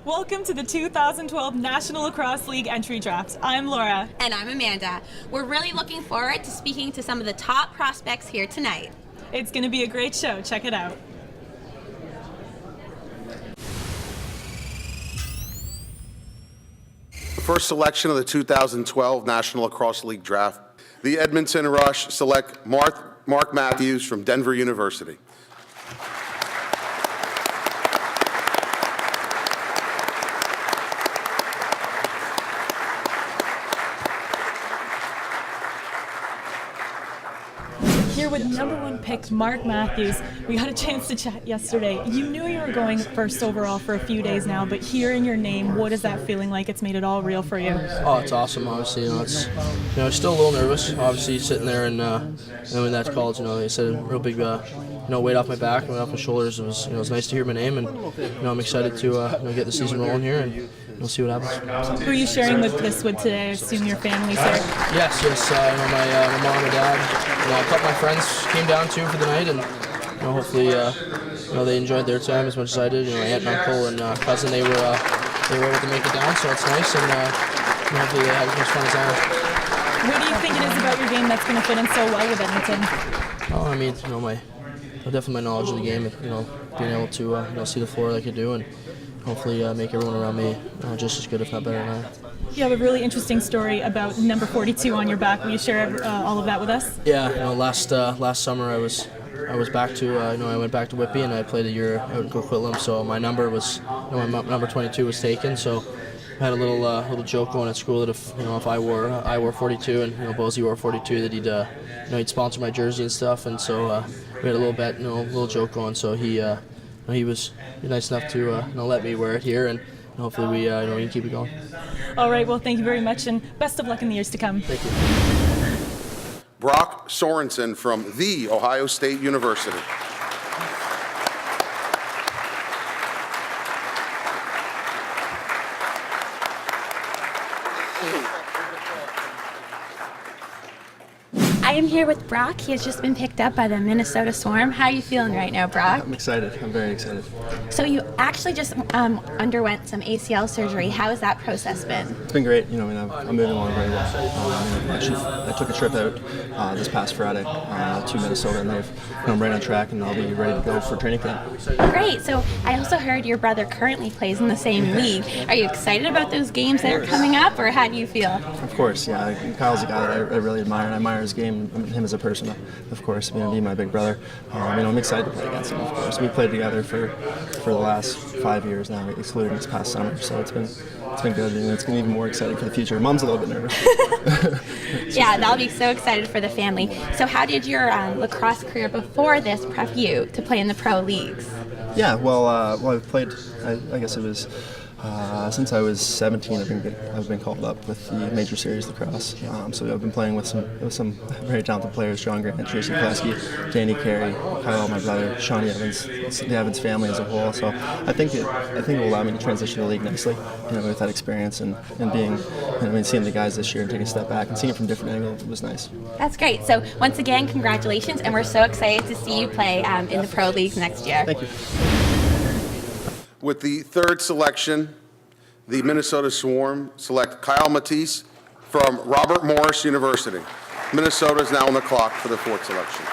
Welcome to the 2012 National Lacrosse League Entry Draft. I'm Laura. And I'm Amanda. We're really looking forward to speaking to some of the top prospects here tonight. It's going to be a great show. Check it out. The first selection of the 2012 National Lacrosse League Draft, the Edmonton Rush select Mark Matthews from Denver University. Here with #1 pick Mark Matthews. We got a chance to chat yesterday. You knew you were going first overall for a few days now, but hearing your name, what is that feeling like? It's made it all real for you. Oh, it's awesome. Obviously, it's still a little nervous. Obviously, sitting there and when that's called, they said a real big weight off my back and weight off my shoulders. It was nice to hear my name, and I'm excited to get the season rolling here, and we'll see what happens. Who are you sharing this with today? I assume your family's here. Yes. My mom and dad. A couple of my friends came down too for the night, and hopefully they enjoyed their time as much as I did. Aunt and uncle and cousin, they were able to make it down, so it's nice, and hopefully they had as much fun as I had. What do you think it is about your game that's going to fit in so well with Edmonton? Definitely my knowledge of the game, being able to see the floor like I do, and hopefully make everyone around me just as good, if not better than I. You have a really interesting story about number 42 on your back. Will you share all of that with us? Yeah, last summer I was back to I went back to Whitby, and I played a year out in Coquitlam. So my number was my number 22 was taken. So I had a little joke going at school that if I wore 42 and Bozy wore 42, that he'd sponsor my jersey and stuff. And so we had a little bet, little joke going. So he was nice enough to let me wear it here, and hopefully we can keep it going. All right, well, thank you very much, and best of luck in the years to come. Thank you. Brock Sorensen from The Ohio State University. I am here with Brock. He has just been picked up by the Minnesota Swarm. How are you feeling right now, Brock? I'm excited. I'm very excited. So you actually just underwent some ACL surgery. How has that process been? It's been great. I'm moving along very well. I took a trip out this past Friday to Minnesota, and I'm right on track, and I'll be ready to go for training camp. Great. So I also heard your brother currently plays in the same league. Are you excited about those games that are coming up, or how do you feel? Of course, yeah. Kyle's a guy that I really admire, and I admire his game, and him as a person, of course. Being my big brother, I'm excited to play against him. Of course, we played together for the last 5 years now, excluding this past summer. So it's been good, and it's going to be even more exciting for the future. Mom's a little bit nervous. Yeah, that'll be so excited for the family. So how did your lacrosse career before this prep you to play in the pro leagues? Yeah, well, I've played. I guess it was. Since I was 17, I've been called up with the Major Series Lacrosse. So I've been playing with some very talented players: John Grant, Tracy Kleski, Danny Carey, Kyle, my brother, Shawnee Evans, the Evans family as a whole. So I think it will allow me to transition to the league nicely, with that experience and being, seeing the guys this year and taking a step back and seeing it from different angles was nice. That's great. So once again, congratulations, and we're so excited to see you play in the pro leagues next year. Thank you. With the third selection, the Minnesota Swarm select Kyle Matisse from Robert Morris University. Minnesota is now on the clock for the fourth selection.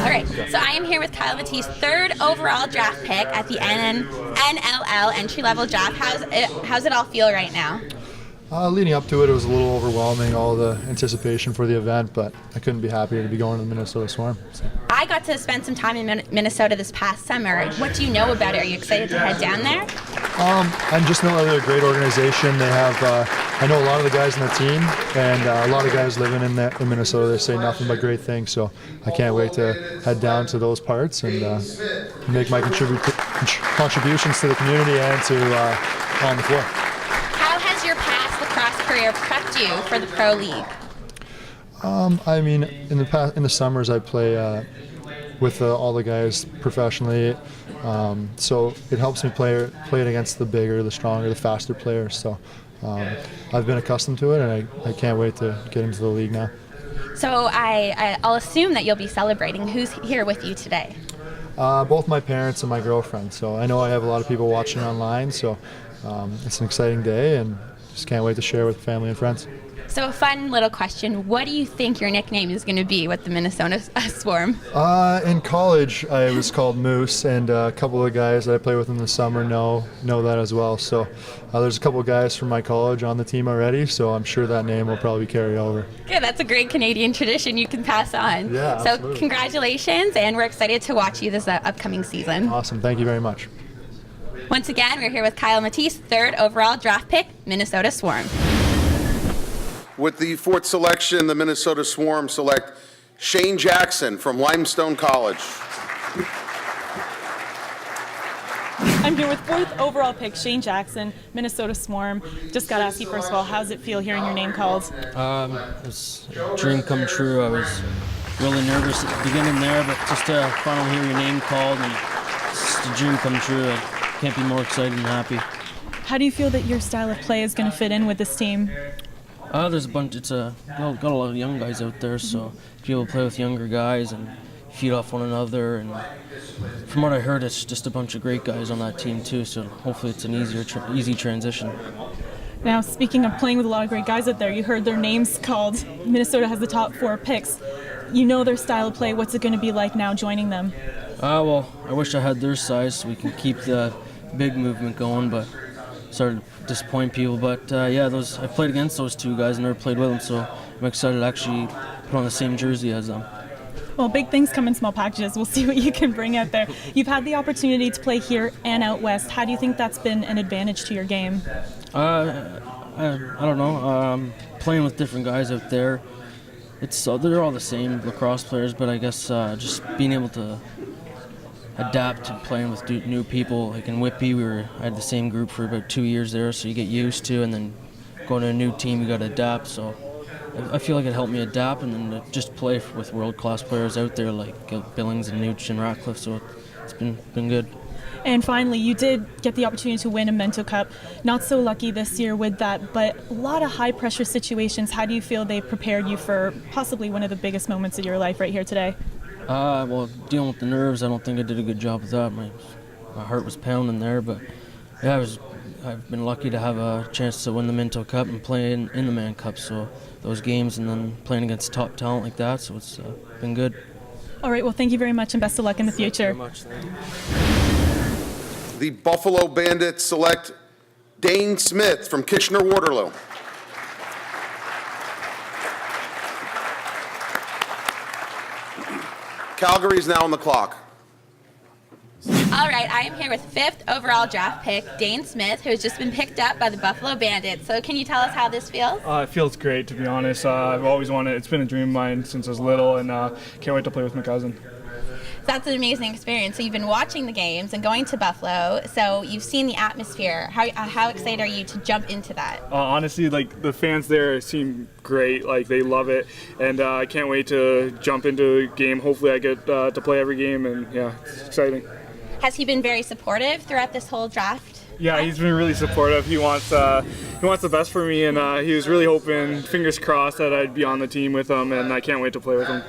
All right, so I am here with Kyle Matisse, third overall draft pick at the NLL entry-level draft. How's it all feel right now? Leading up to it, it was a little overwhelming, all the anticipation for the event, but I couldn't be happier to be going to the Minnesota Swarm. So. I got to spend some time in Minnesota this past summer. What do you know about it? Are you excited to head down there? I just know they're a great organization. They have, I know a lot of the guys on the team, and a lot of guys living in Minnesota. They say nothing but great things, so I can't wait to head down to those parts and make my contributions to the community and to on the floor. How has your past lacrosse career prepped you for the pro league? In the summers I play with all the guys professionally, so it helps me play it against the bigger, the stronger, the faster players. So I've been accustomed to it, and I can't wait to get into the league now. So I'll assume that you'll be celebrating. Who's here with you today? Both my parents and my girlfriend. So I know I have a lot of people watching online, so it's an exciting day and just can't wait to share with family and friends. So a fun little question. What do you think your nickname is going to be with the Minnesota Swarm? In college, I was called Moose, and a couple of guys that I play with in the summer know that as well. So there's a couple of guys from my college on the team already, so I'm sure that name will probably carry over. Good, that's a great Canadian tradition you can pass on. Yeah, so absolutely. Congratulations, and we're excited to watch you this upcoming season. Awesome, thank you very much. Once again, we're here with Kyle Matisse, 3rd overall draft pick, Minnesota Swarm. With the 4th selection, the Minnesota Swarm select Shane Jackson from Limestone College. I'm here with 4th overall pick Shane Jackson, Minnesota Swarm. Just got to ask you first of all, how does it feel hearing your name called? It's a dream come true. I was really nervous at the beginning there, but just to finally hear your name called, and it's just a dream come true. I can't be more excited and happy. How do you feel that your style of play is going to fit in with this team? There's a bunch. Got a lot of young guys out there, so to be able to play with younger guys and feed off one another, and from what I heard, it's just a bunch of great guys on that team too. So hopefully, it's an easy transition. Now, speaking of playing with a lot of great guys out there, you heard their names called. Minnesota has the top 4 picks. You know their style of play. What's it going to be like now joining them? Well, I wish I had their size so we can keep the big movement going, but started to disappoint people. But I played against those 2 guys and never played with them, so I'm excited to actually put on the same jersey as them. Well, big things come in small packages. We'll see what you can bring out there. You've had the opportunity to play here and out west. How do you think that's been an advantage to your game? I don't know. Playing with different guys out there, they're all the same lacrosse players, but I guess just being able to adapt to playing with new people. Like in Whitby, I had the same group for about 2 years there, so you get used to, and then going to a new team, you got to adapt. So I feel like it helped me adapt, and then to just play with world-class players out there like Billings and Nooch and Ratcliffe. So it's been good. And finally, you did get the opportunity to win a Mento Cup. Not so lucky this year with that, but a lot of high-pressure situations. How do you feel they prepared you for possibly one of the biggest moments of your life right here today? Well, dealing with the nerves, I don't think I did a good job with that. My heart was pounding there, but yeah, I've been lucky to have a chance to win the Minto Cup and play in the Man Cup. So those games, and then playing against top talent like that, so it's been good. All right, well, thank you very much, and best of luck in the future. Thank you very much. The Buffalo Bandits select Dane Smith from Kitchener-Waterloo. Calgary is now on the clock. All right, I am here with 5th overall draft pick, Dane Smith, who has just been picked up by the Buffalo Bandits. So can you tell us how this feels? It feels great, to be honest. I've always wanted, it's been a dream of mine since I was little, and can't wait to play with my cousin. That's an amazing experience. So you've been watching the games and going to Buffalo, so you've seen the atmosphere. How excited are you to jump into that? Honestly, like, the fans there seem great. Like, they love it, and I can't wait to jump into the game. Hopefully I get to play every game, and yeah, it's exciting. Has he been very supportive throughout this whole draft? Yeah, he's been really supportive. He wants the best for me, and he was really hoping, fingers crossed, that I'd be on the team with him, and I can't wait to play with him.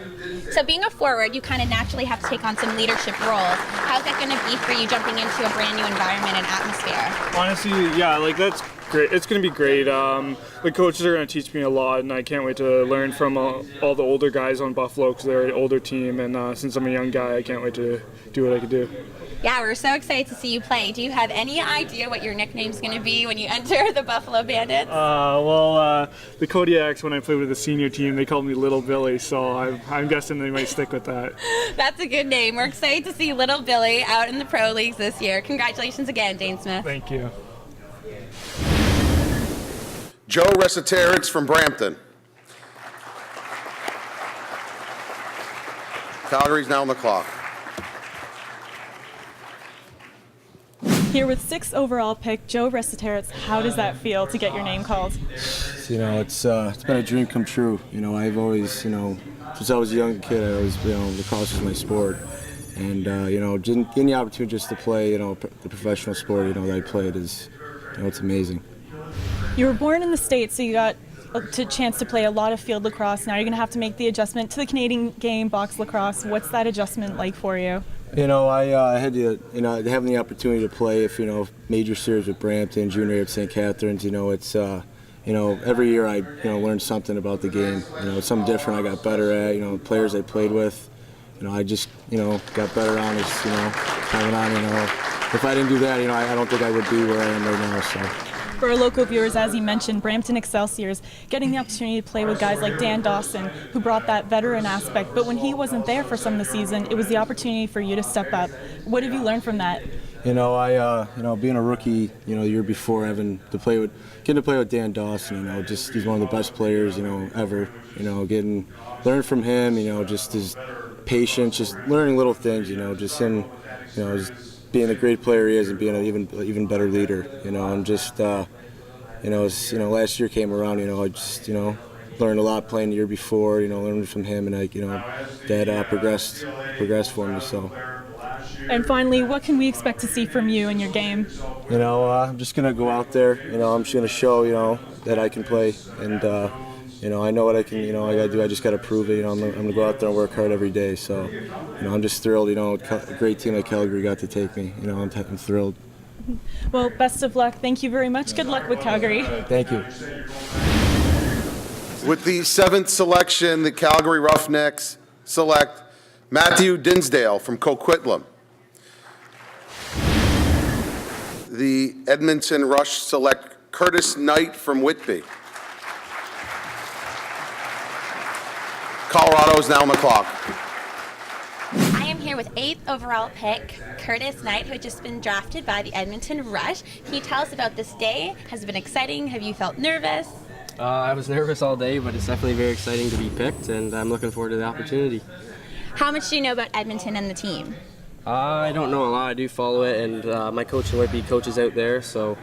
So being a forward, you kind of naturally have to take on some leadership roles. How's that going to be for you jumping into a brand new environment and atmosphere? Honestly, yeah, like, that's great. It's going to be great. The coaches are going to teach me a lot, and I can't wait to learn from all the older guys on Buffalo, because they're an older team, and since I'm a young guy, I can't wait to do what I can do. Yeah, we're so excited to see you play. Do you have any idea what your nickname's going to be when you enter the Buffalo Bandits? The Kodiaks, when I played with the senior team, they called me Little Billy, so I'm guessing they might stick with that. That's a good name. We're excited to see Little Billy out in the pro leagues this year. Congratulations again, Dane Smith. Thank you. Joe Resiteritz from Brampton. Calgary's now on the clock. Here with 6th overall pick, Joe Resiteritz. How does that feel to get your name called? You know, it's been a dream come true. You know, I've always, since I was a young kid, I always, lacrosse was my sport. And, getting the opportunity just to play, the professional sport, that I played is, it's amazing. You were born in the States, so you got a chance to play a lot of field lacrosse. Now you're going to have to make the adjustment to the Canadian game, box lacrosse. What's that adjustment like for you? You know, I had to, having the opportunity to play, if major series with Brampton, junior at St. Catharines. It's, every year I, learned something about the game. It's something different I got better at. Players I played with, I just, got better on as, time went on. If I didn't do that, I don't think I would be where I am right now. So. For our local viewers, as you mentioned, Brampton Excelsiors, getting the opportunity to play with guys like Dan Dawson, who brought that veteran aspect. But when he wasn't there for some of the season, it was the opportunity for you to step up. What have you learned from that? Being a rookie, the year before, getting to play with Dan Dawson, he's one of the best players, ever. Learn from him, just his patience, just learning little things, just him, just being the great player he is and being an even better leader, and just, last year came around, I just, learned a lot playing the year before, learned from him, and that progressed for me, so. And finally, what can we expect to see from you in your game? I'm just gonna go out there, I'm just gonna show, that I can play, and I know what I can, I gotta do. I just gotta prove it. I'm gonna go out there and work hard every day. So, I'm just thrilled. A great team like Calgary got to take me. I'm thrilled. Well, best of luck. Thank you very much. Good luck with Calgary. Thank you. With the 7th selection, the Calgary Roughnecks select Matthew Dinsdale from Coquitlam. The Edmonton Rush select Curtis Knight from Whitby. Colorado is now on the clock. I am here with 8th overall pick, Curtis Knight, who had just been drafted by the Edmonton Rush. Can you tell us about this day? Has it been exciting? Have you felt nervous? I was nervous all day, but it's definitely very exciting to be picked, and I'm looking forward to the opportunity. How much do you know about Edmonton and the team? I don't know a lot. I do follow it, and my coach in Whitby coaches out there, so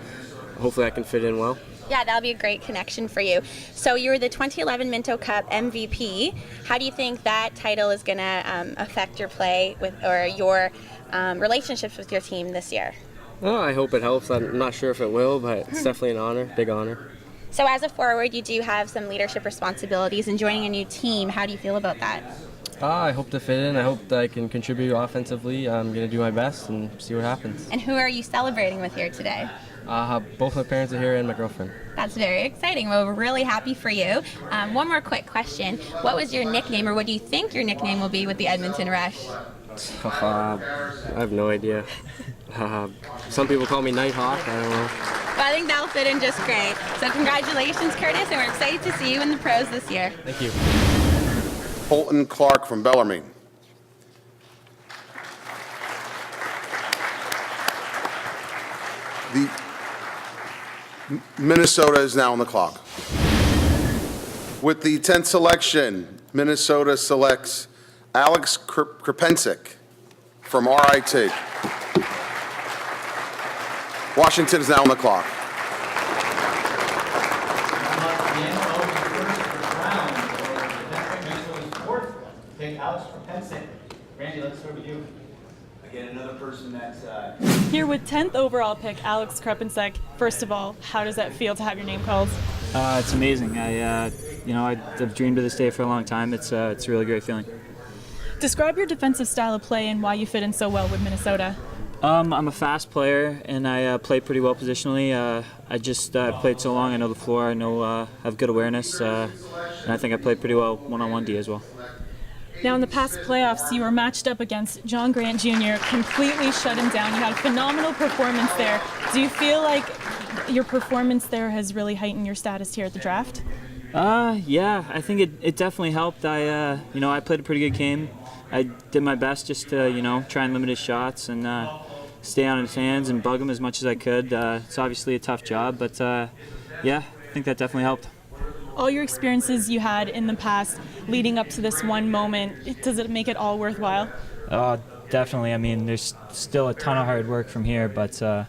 hopefully I can fit in well. Yeah, that'll be a great connection for you. So you were the 2011 Minto Cup MVP. How do you think that title is going to affect your play or your relationships with your team this year? Well, I hope it helps. I'm not sure if it will, but it's definitely an honor, big honor. So as a forward, you do have some leadership responsibilities, and joining a new team, how do you feel about that? I hope to fit in. I hope that I can contribute offensively. I'm going to do my best and see what happens. And who are you celebrating with here today? Both my parents are here and my girlfriend. That's very exciting. Well, we're really happy for you. One more quick question. What was your nickname, or what do you think your nickname will be with the Edmonton Rush? I have no idea. Some people call me Nighthawk. I don't know. Well, I think that'll fit in just great. So congratulations, Curtis, and we're excited to see you in the pros this year. Thank you. Colton Clark from Bellarmine. The Minnesota is now on the clock. With the 10th selection, Minnesota selects Alex Krepensik from RIT. Washington is now on the clock. Alex Krepensik. Randy, let's start with you. Again, another person that's Here with 10th overall pick, Alex Krepensik. First of all, how does that feel to have your name called? It's amazing. I've dreamed of this day for a long time. It's a really great feeling. Describe your defensive style of play and why you fit in so well with Minnesota. I'm a fast player, and I play pretty well positionally. I just played so long. I know the floor. I know I have good awareness, and I think I played pretty well one-on-one D as well. Now, in the past playoffs, you were matched up against John Grant Jr., completely shut him down. You had a phenomenal performance there. Do you feel like your performance there has really heightened your status here at the draft? Yeah, I think it definitely helped. I played a pretty good game. I did my best just to, try and limit his shots and stay on his hands and bug him as much as I could. It's obviously a tough job, but yeah, I think that definitely helped. All your experiences you had in the past leading up to this one moment, does it make it all worthwhile? Definitely. I mean, there's still a ton of hard work from here, but the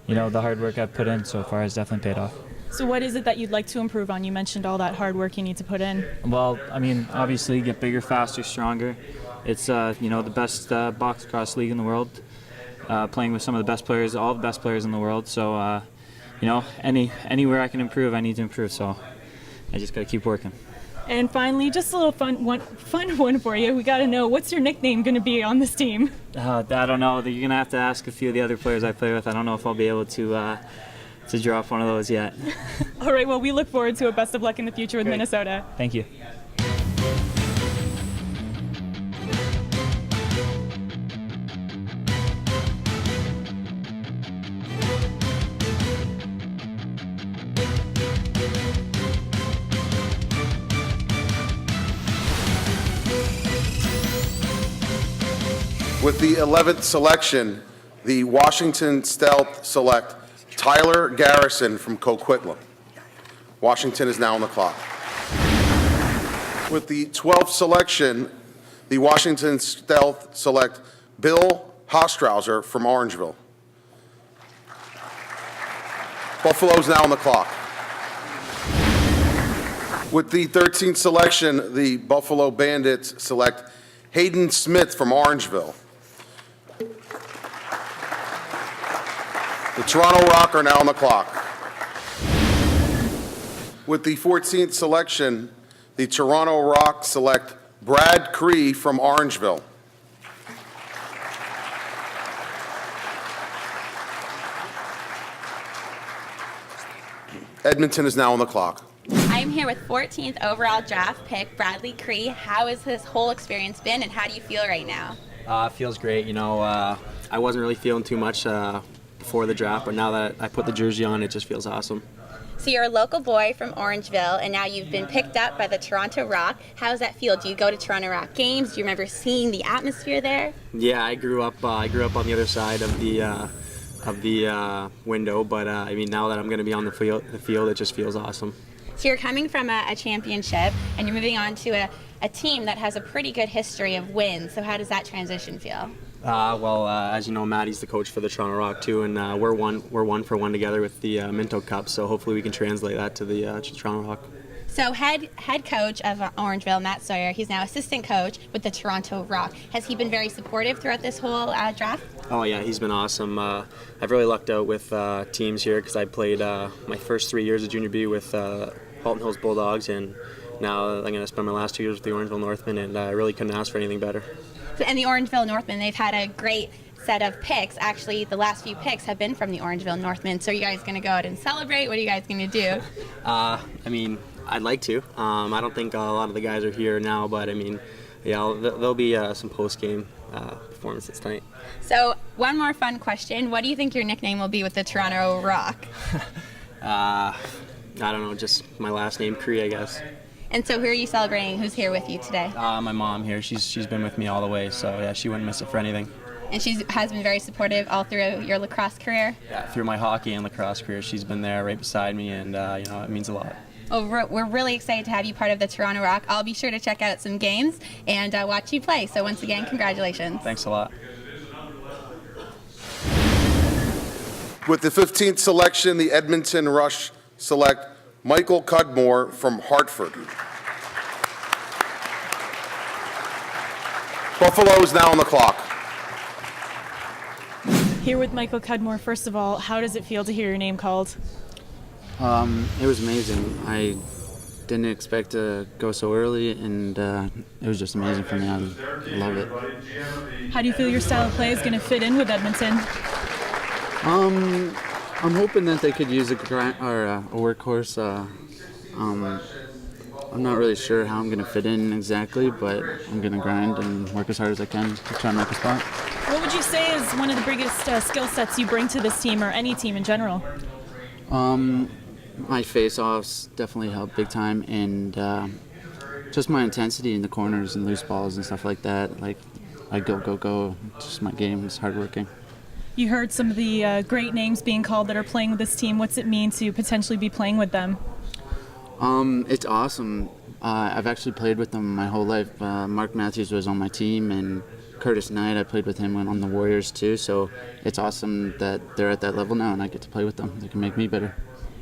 hard work I've put in so far has definitely paid off. So what is it that you'd like to improve on? You mentioned all that hard work you need to put in. Well, I mean, obviously get bigger, faster, stronger. It's the best box lacrosse league in the world, playing with some of the best players, all the best players in the world. So anywhere I can improve, I need to improve. So I just got to keep working. And finally, just a little fun one for you. We got to know, what's your nickname going to be on this team? I don't know. You're going to have to ask a few of the other players I play with. I don't know if I'll be able to drop one of those yet. All right, well, we look forward to it. Best of luck in the future with Minnesota. Thank you. With the 11th selection, the Washington Stealth select Tyler Garrison from Coquitlam. Washington is now on the clock. With the 12th selection, the Washington Stealth select Bill Hostrauser from Orangeville. Buffalo is now on the clock. With the 13th selection, the Buffalo Bandits select Hayden Smith from Orangeville. The Toronto Rock are now on the clock. With the 14th selection, the Toronto Rock select Brad Cree from Orangeville. Edmonton is now on the clock. I'm here with 14th overall draft pick, Bradley Cree. How has this whole experience been, and how do you feel right now? It feels great. I wasn't really feeling too much before the draft, but now that I put the jersey on, it just feels awesome. So you're a local boy from Orangeville, and now you've been picked up by the Toronto Rock. How does that feel? Do you go to Toronto Rock games? Do you remember seeing the atmosphere there? Yeah, I grew up on the other side of the window, but now that I'm going to be on the field, it just feels awesome. So you're coming from a championship, and you're moving on to a team that has a pretty good history of wins. So how does that transition feel? As you know, Maddie's the coach for the Toronto Rock too, and we're one for one together with the Minto Cup. So hopefully we can translate that to the Toronto Rock. So head coach of Orangeville, Matt Sawyer, he's now assistant coach with the Toronto Rock. Has he been very supportive throughout this whole draft? Oh yeah, he's been awesome. I've really lucked out with teams here because I played my first 3 years of Junior B with Halton Hills Bulldogs, and now I'm going to spend my last 2 years with the Orangeville Northmen, and I really couldn't ask for anything better. And the Orangeville Northmen, they've had a great set of picks. Actually, the last few picks have been from the Orangeville Northmen. So are you guys going to go out and celebrate? What are you guys going to do? I'd like to. I don't think a lot of the guys are here now, but there'll be some post-game performances tonight. So one more fun question. What do you think your nickname will be with the Toronto Rock? I don't know, just my last name, Cree, I guess. And so who are you celebrating? Who's here with you today? My mom here. She's been with me all the way, so yeah, she wouldn't miss it for anything. And she has been very supportive all through your lacrosse career? Yeah, through my hockey and lacrosse career, she's been there right beside me, and it means a lot. Well, we're really excited to have you part of the Toronto Rock. I'll be sure to check out some games and watch you play. So once again, congratulations. Thanks a lot. With the 15th selection, the Edmonton Rush select Michael Cudmore from Hartford. Buffalo is now on the clock. Here with Michael Cudmore, first of all, how does it feel to hear your name called? It was amazing. I didn't expect to go so early, and it was just amazing for me. I love it. How do you feel your style of play is going to fit in with Edmonton? I'm hoping that they could use a workhorse. I'm not really sure how I'm going to fit in exactly, but I'm going to grind and work as hard as I can to try and make a spot. What would you say is one of the biggest skill sets you bring to this team, or any team in general? My face-offs definitely help big time, and just my intensity in the corners and loose balls and stuff like that. Like, I go. It's just my game. It's hardworking. You heard some of the great names being called that are playing with this team. What's it mean to potentially be playing with them? It's awesome. I've actually played with them my whole life. Mark Matthews was on my team, and Curtis Knight, I played with him on the Warriors too. So it's awesome that they're at that level now, and I get to play with them. They can make me better.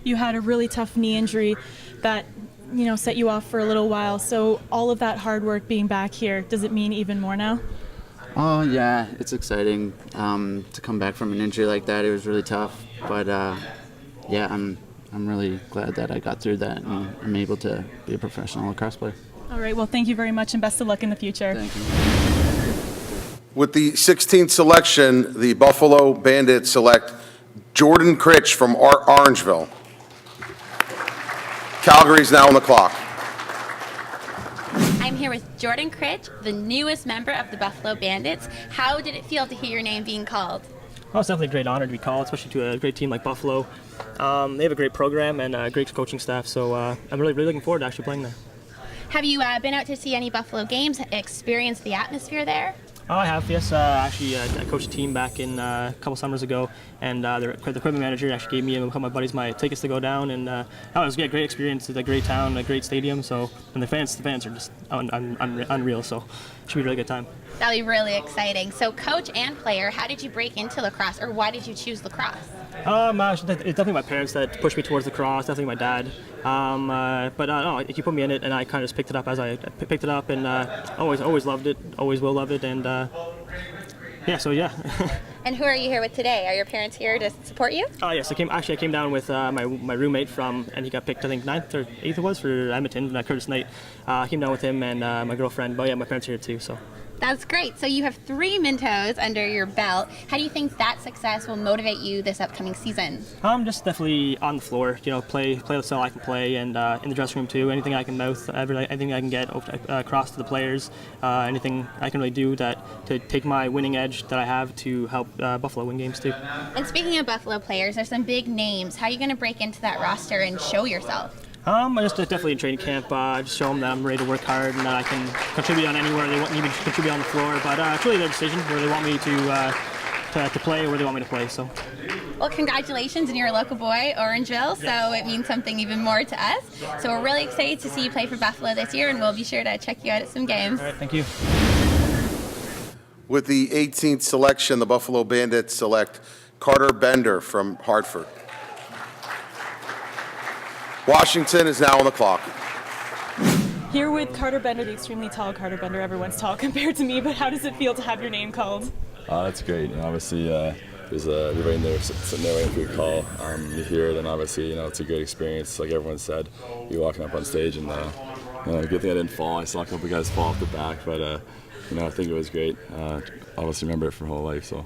You had a really tough knee injury that, set you off for a little while. So all of that hard work being back here, does it mean even more now? Oh yeah, it's exciting to come back from an injury like that. It was really tough, but I'm I'm really glad that I got through that and I'm able to be a professional lacrosse player. All right, well, thank you very much and best of luck in the future. Thank you. With the 16th selection, the Buffalo Bandits select Jordan Critch from Orangeville. Calgary is now on the clock. I'm here with Jordan Critch, the newest member of the Buffalo Bandits. How did it feel to hear your name being called? Well, it's definitely a great honor to be called, especially to a great team like Buffalo. They have a great program and a great coaching staff, so I'm really looking forward to actually playing there. Have you been out to see any Buffalo games, experienced the atmosphere there? Oh, I have, yes. Actually, I coached a team back in a couple summers ago, and the equipment manager actually gave me and a couple of my buddies my tickets to go down, and it was a great experience. It's a great town, a great stadium, so and the fans are just unreal, so it should be a really good time. That'll be really exciting. So, coach and player, how did you break into lacrosse, or why did you choose lacrosse? It's definitely my parents that pushed me towards lacrosse, definitely my dad. But no, he put me in it, and I kind of just picked it up as I picked it up, and always loved it, always will love it, and yeah. And who are you here with today? Are your parents here to support you? Yes, I came down with my roommate and he got picked, I think 9th or 8th it was, for Edmonton, Curtis Knight. I came down with him and my girlfriend, but yeah, my parents are here too, so. That's great. So you have 3 Mintos under your belt. How do you think that success will motivate you this upcoming season? Just definitely on the floor, play the style I can play, and in the dressing room too. Anything I can mouth, anything I can get across to the players, anything I can really do to take my winning edge that I have to help Buffalo win games too. And speaking of Buffalo players, there's some big names. How are you going to break into that roster and show yourself? I just definitely in training camp, just show them that I'm ready to work hard and that I can contribute on anywhere they want me to contribute on the floor. But it's really their decision where they want me to play or where they want me to play. So. Well, congratulations, and you're a local boy, Orangeville, so it means something even more to us. So we're really excited to see you play for Buffalo this year, and we'll be sure to check you out at some games. All right, thank you. With the 18th selection, the Buffalo Bandits select Carter Bender from Hartford. Washington is now on the clock. Here with Carter Bender, the extremely tall Carter Bender. Everyone's tall compared to me, but how does it feel to have your name called? That's great. Obviously, there's you're right there, sitting there waiting for your call. You hear it, and obviously, it's a great experience. Like everyone said, you're walking up on stage, and good thing I didn't fall. I saw a couple guys fall off the back, but I think it was great. Obviously, remember it for whole life. So.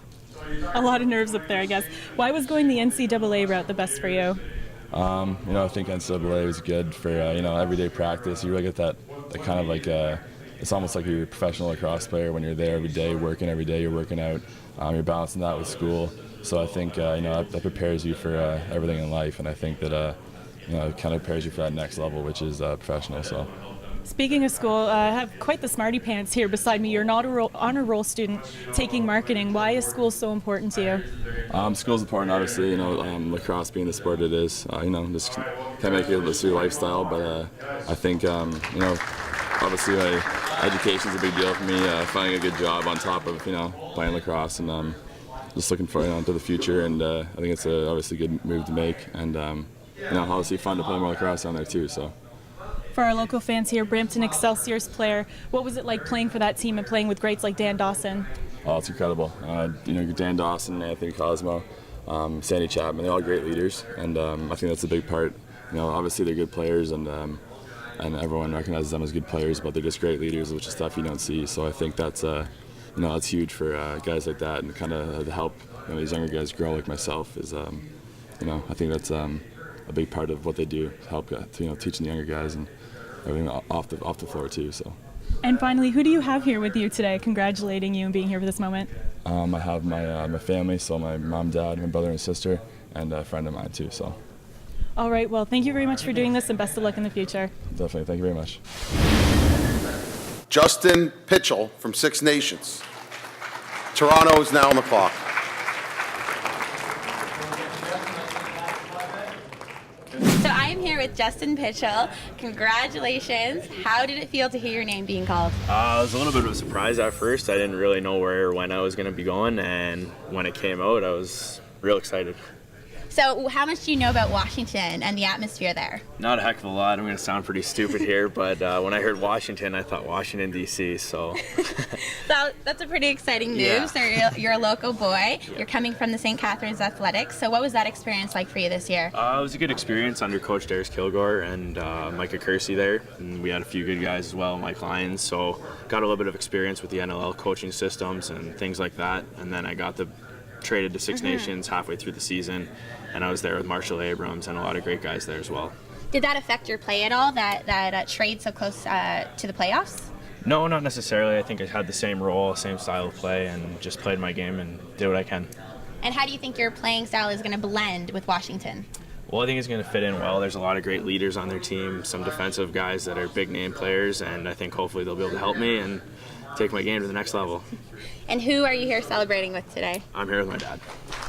A lot of nerves up there, I guess. Why was going the NCAA route the best for you? I think NCAA was good for everyday practice. You really get that kind of like it's almost like you're a professional lacrosse player when you're there every day, working every day. You're working out. You're balancing that with school. So I think that prepares you for everything in life, and I think that it kind of prepares you for that next level, which is professional. So. Speaking of school, I have quite the smarty pants here beside me. You're an honor roll student taking marketing. Why is school so important to you? School's important, obviously. Lacrosse being the sport it is, just can't make it your lifestyle. But I think, obviously, education's a big deal for me. Finding a good job on top of playing lacrosse, and just looking for to the future. And I think it's obviously a good move to make, and obviously fun to play more lacrosse down there too. So. For our local fans here, Brampton Excelsior's player, what was it like playing for that team and playing with greats like Dan Dawson? Oh, it's incredible. Dan Dawson, Anthony Cosmo, Sandy Chapman, they're all great leaders, and I think that's a big part. Obviously they're good players, and everyone recognizes them as good players, but they're just great leaders, which is stuff you don't see. So I think that's that's huge for guys like that, and kind of to help these younger guys grow like myself is, I think that's a big part of what they do, to help teaching the younger guys and everything off the floor too. So. And finally, who do you have here with you today, congratulating you and being here for this moment? I have my family, so my mom, dad, my brother and sister, and a friend of mine too. So. All right. Well, thank you very much for doing this, and best of luck in the future. Definitely. Thank you very much. Justin Pitchell from Six Nations. Toronto is now on the clock. So I am here with Justin Pitchell. Congratulations. How did it feel to hear your name being called? It was a little bit of a surprise at first. I didn't really know where or when I was going to be going, and when it came out, I was real excited. So how much do you know about Washington and the atmosphere there? Not a heck of a lot. I'm going to sound pretty stupid here, but when I heard Washington, I thought Washington, D.C., so. So that's a pretty exciting move. Yeah. So you're a local boy. You're coming from the St. Catharines Athletics. So what was that experience like for you this year? It was a good experience under Coach Darius Kilgore and Micah Kersey there. And we had a few good guys as well, Mike Lyons. So got a little bit of experience with the NLL coaching systems and things like that. And then I got traded to Six Nations halfway through the season. And I was there with Marshall Abrams and a lot of great guys there as well. Did that affect your play at all, that trade so close to the playoffs? No, not necessarily. I think I had the same role, same style of play, and just played my game and did what I can. And how do you think your playing style is going to blend with Washington? Well, I think it's going to fit in well. There's a lot of great leaders on their team, some defensive guys that are big name players, and I think hopefully they'll be able to help me and take my game to the next level. And who are you here celebrating with today? I'm here with my dad.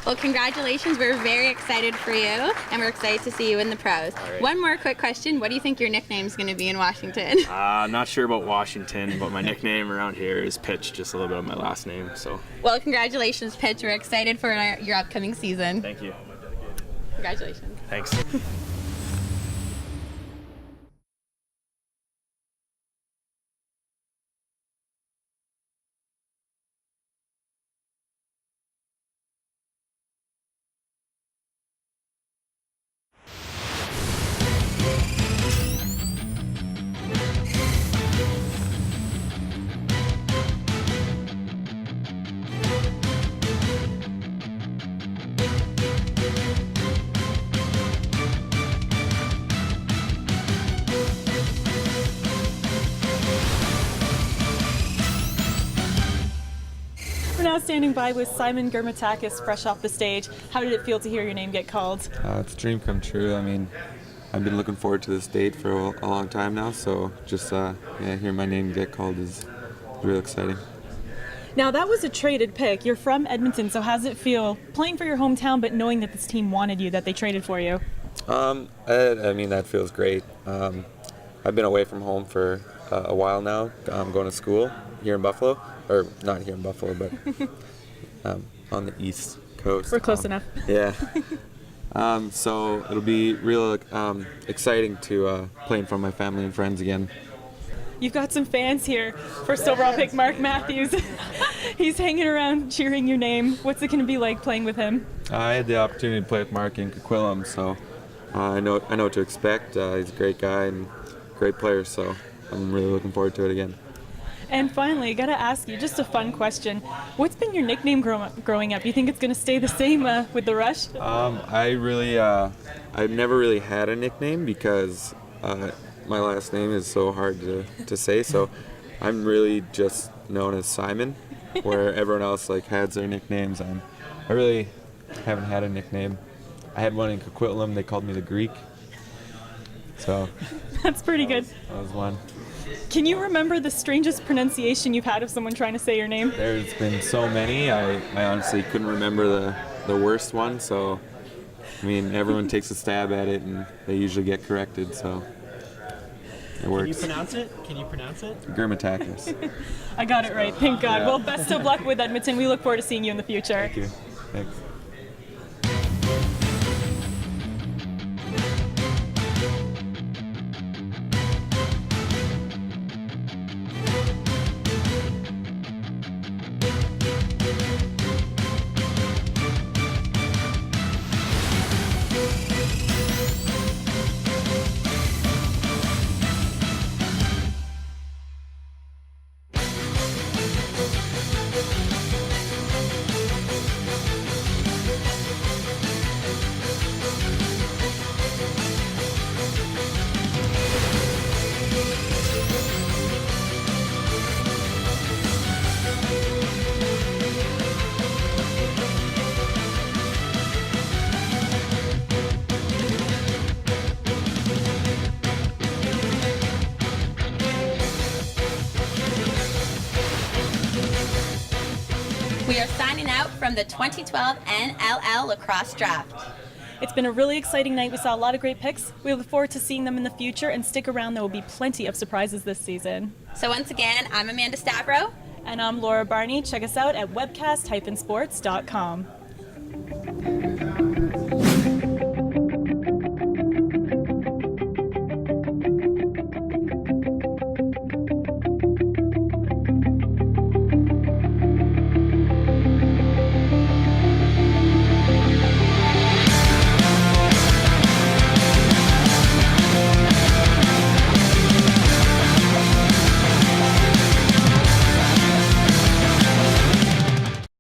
Well, congratulations. We're very excited for you, and we're excited to see you in the pros. Right. One more quick question. What do you think your nickname is going to be in Washington? I'm not sure about Washington, but my nickname around here is Pitch, just a little bit of my last name. So. Well, congratulations, Pitch. We're excited for your upcoming season. Thank you. Congratulations. Thanks. We're now standing by with Simon Germatakis, fresh off the stage. How did it feel to hear your name get called? It's a dream come true. I mean, I've been looking forward to this date for a long time now, so just hearing my name get called is real exciting. Now, that was a traded pick. You're from Edmonton, so how does it feel playing for your hometown but knowing that this team wanted you, that they traded for you? I mean, that feels great. I've been away from home for a while now. I'm going to school here in Buffalo, or not here in Buffalo, but on the East Coast. We're close enough. Yeah. So it'll be real exciting to play in front of my family and friends again. You've got some fans here. First overall pick, Mark Matthews. He's hanging around cheering your name. What's it going to be like playing with him? I had the opportunity to play with Mark in Coquitlam, so I know what to expect. He's a great guy and great player, so I'm really looking forward to it again. And finally, I got to ask you, just a fun question. What's been your nickname growing up? You think it's going to stay the same with the Rush? I've never really had a nickname because my last name is so hard to say, so I'm really just known as Simon, where everyone else has their nicknames. I really haven't had a nickname. I had one in Coquitlam. They called me the Greek. So that's pretty good. That was one. Can you remember the strangest pronunciation you've had of someone trying to say your name? There's been so many. I honestly couldn't remember the worst one. So, I mean, everyone takes a stab at it, and they usually get corrected. So it works. Can you pronounce it? Can you pronounce it? Germatakis. I got it right. Thank God. Yeah. Well, best of luck with Edmonton. We look forward to seeing you in the future. Thank you. Thanks. We are signing out from the 2012 NLL Lacrosse Draft. It's been a really exciting night. We saw a lot of great picks. We look forward to seeing them in the future, and stick around. There will be plenty of surprises this season. So once again, I'm Amanda Stavro. And I'm Laura Barney. Check us out at webcast-sports.com.